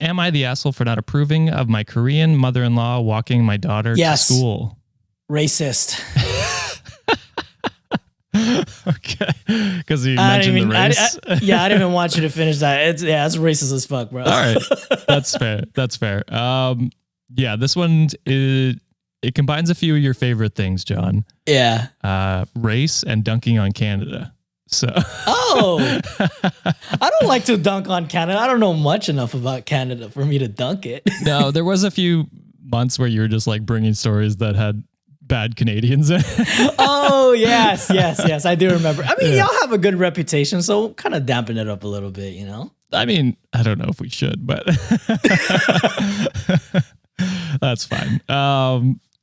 am I the asshole for not approving of my Korean mother-in-law walking my daughter to school? Racist. Okay, because you mentioned the race. I didn't even want you to finish that. It's racist as fuck, bro. All right, that's fair. That's fair. Yeah, this one it combines a few of your favorite things, John. Yeah. Race and dunking on Canada. So. Oh, I don't like to dunk on Canada. I don't know much enough about Canada for me to dunk it. No, there was a few months where you were just like bringing stories that had bad Canadians in. Oh, yes. I do remember. I mean, y'all have a good reputation, so kind of dampen it up a little bit, you know? I mean, I don't know if we should, but that's fine.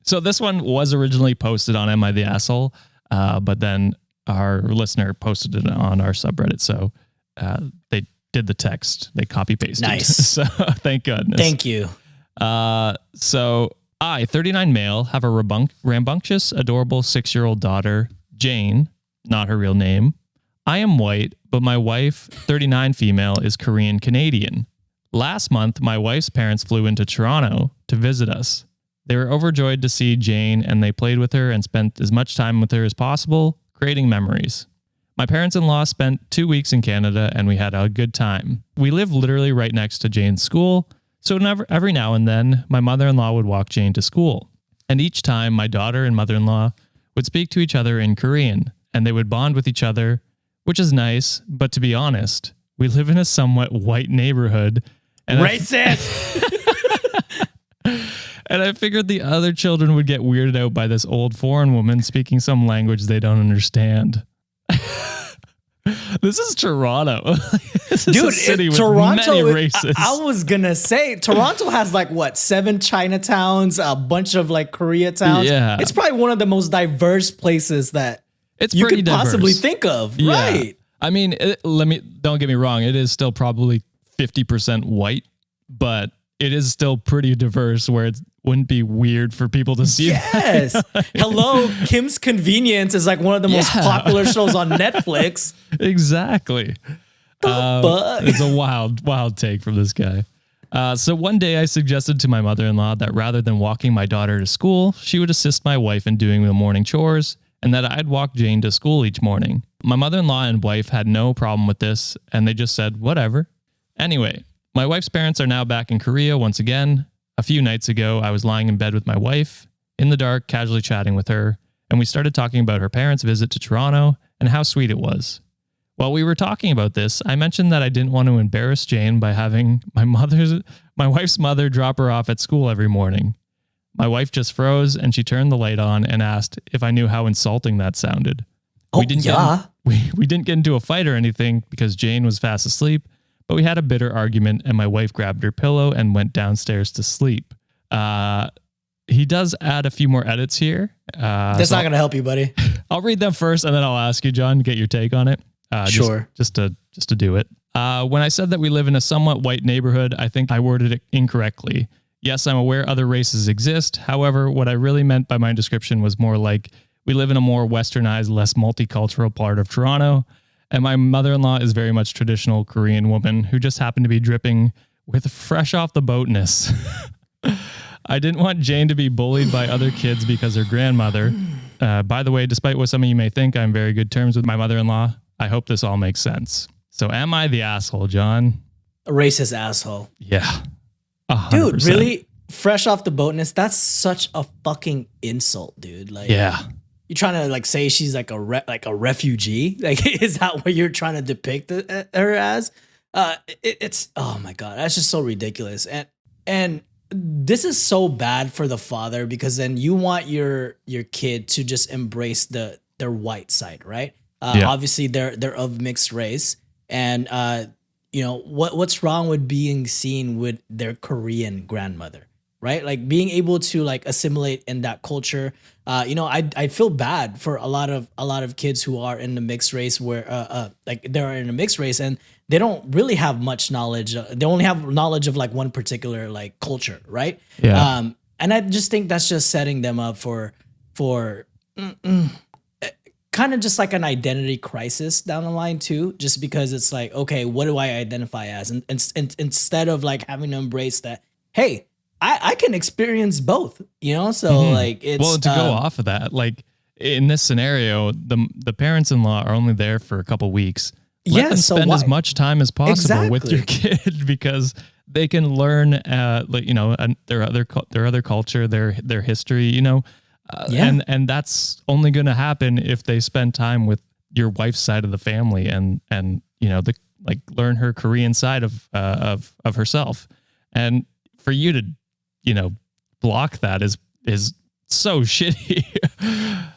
So this one was originally posted on Am I the Asshole? But then our listener posted it on our subreddit. So they did the text. They copy pasted. Nice. So thank goodness. Thank you. So I, 39 male, have a rambunctious, adorable 6-year-old daughter, Jane, not her real name. I am white, but my wife, 39 female, is Korean Canadian. Last month, my wife's parents flew into Toronto to visit us. They were overjoyed to see Jane, and they played with her and spent as much time with her as possible, creating memories. My parents-in-law spent 2 weeks in Canada, and we had a good time. We live literally right next to Jane's school, so every now and then, my mother-in-law would walk Jane to school. And each time, my daughter and mother-in-law would speak to each other in Korean, and they would bond with each other, which is nice, but to be honest, we live in a somewhat white neighborhood. And Racist! And I figured the other children would get weirded out by this old foreign woman speaking some language they don't understand. This is Toronto. This is Dude, a city with Toronto, many races. I was going to say, Toronto has like, 7 Chinatowns, a bunch of like Koreatowns. Yeah. It's probably one of the most diverse places that you could possibly think of. Yeah. Right. I mean, don't get me wrong. It is still probably 50% white, but it is still pretty diverse where it wouldn't be weird for people to see. Yes. Hello, Kim's Convenience is like one of the most popular shows on Netflix. Exactly. It's a wild take from this guy. So one day I suggested to my mother-in-law that rather than walking my daughter to school, she would assist my wife in doing the morning chores and that I'd walk Jane to school each morning. My mother-in-law and wife had no problem with this, and they just said, whatever. Anyway, my wife's parents are now back in Korea once again. A few nights ago, I was lying in bed with my wife, in the dark, casually chatting with her, and we started talking about her parents' visit to Toronto and how sweet it was. While we were talking about this, I mentioned that I didn't want to embarrass Jane by having my wife's mother drop her off at school every morning. My wife just froze, and she turned the light on and asked if I knew how insulting that sounded. Oh, we didn't get into a fight or anything because Jane was fast asleep, but we had a bitter argument and my wife grabbed her pillow and went downstairs to sleep. He does add a few more edits here. That's not going to help you, buddy. I'll read them first and then I'll ask you, John, get your take on it. Sure. Just to do it. When I said that we live in a somewhat white neighborhood, I think I worded it incorrectly. Yes, I'm aware other races exist. However, what I really meant by my description was more like we live in a more westernized, less multicultural part of Toronto. And my mother-in-law is very much traditional Korean woman who just happened to be dripping with fresh off the boatness. I didn't want Jane to be bullied by other kids because her grandmother. By the way, despite what some of you may think, I'm very good terms with my mother-in-law. I hope this all makes sense. So am I the asshole, John? A racist asshole. Yeah. 100%. Dude, really? Fresh off the boatness? That's such a fucking insult, dude. Like, yeah. You're trying to like say she's like a refugee? Like, is that what you're trying to depict her as? It's oh my god, that's just so ridiculous. And this is so bad for the father because then you want your kid to just embrace their white side, right? Obviously they're of mixed race, and you know what's wrong with being seen with their Korean grandmother, right? Like being able to like assimilate in that culture. You know, I feel bad for a lot of kids who are in the mixed race where like they're in a mixed race and they don't really have much knowledge. They only have knowledge of like one particular like culture, right? Yeah. And I just think that's just setting them up for kind kind of just like an identity crisis down the line too, just because it's like, okay, what do I identify as? And instead of like having to embrace that, hey, I can experience both, you know? So like it's well, to go off of that, like in this scenario, the parents-in-law are only there for a couple weeks. Let them spend as much time as possible with your kid, because they can learn, like, you know, their other culture, their history, you know, and that's only going to happen if they spend time with your wife's side of the family, and you know, like learn her Korean side of herself. And for you to, you know, block that is so shitty.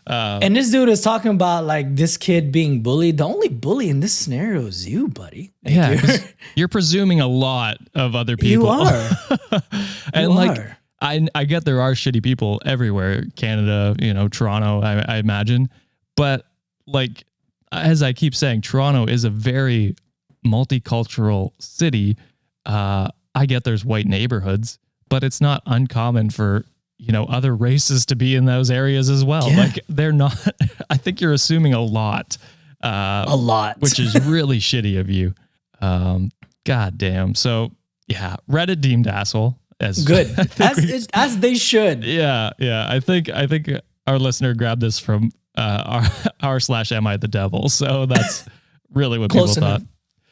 And this dude is talking about like this kid being bullied. The only bully in this scenario is you, buddy. Like, yeah, you're presuming a lot of other people. You are. And I get there are shitty people everywhere. Canada, you know, Toronto, I imagine. But like, as I keep saying, Toronto is a very multicultural city. I get there's white neighborhoods, but it's not uncommon for, you know, other races to be in those areas as well. Yeah. Like they're not, I think you're assuming a lot, which is really shitty of you. God damn. So yeah, Reddit deemed asshole as good, as they should. Yeah. Yeah. I think our listener grabbed this from, r/am I the devil. So that's really what people thought.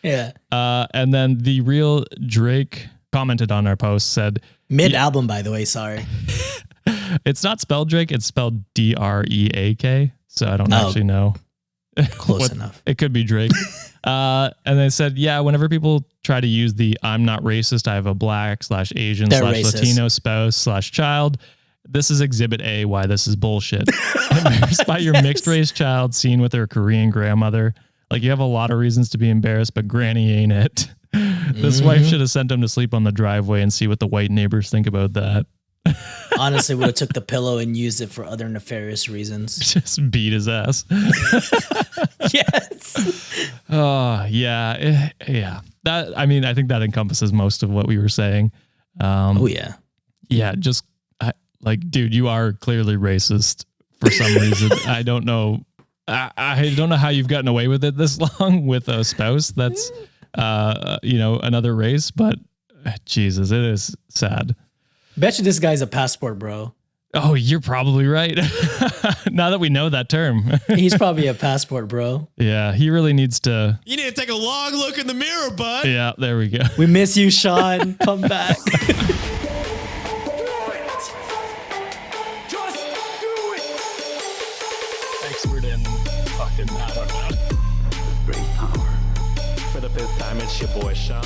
Yeah. And then the real Drake commented on our post, said mid-album, by the way, sorry. It's not spelled Drake, it's spelled Dreak. So I don't actually know. Close enough. It could be Drake. And they said, yeah, whenever people try to use the I'm not racist, I have a black/Asian/Latino spouse/child, this is exhibit A why this is bullshit. Embarrassed by your mixed race child seen with her Korean grandmother. Like, you have a lot of reasons to be embarrassed, but granny ain't it. This wife should have sent him to sleep on the driveway and see what the white neighbors think about that. Honestly, would have took the pillow and used it for other nefarious reasons. Just beat his ass. Yes. Oh, yeah. Yeah. That, I mean, I think that encompasses most of what we were saying. Oh, yeah. Yeah, just like, dude, you are clearly racist for some reason. I don't know. I don't know how you've gotten away with it this long with a spouse that's, you know, another race, but Jesus, it is sad. Bet you this guy's a passport bro. Oh, you're probably right. Now that we know that term. He's probably a passport bro. Yeah, he really needs to. You need to take a long look in the mirror, bud. Yeah, there we go. We miss you, Sean. Come back. I don't know. Great power. For the fifth time, it's your boy Sean.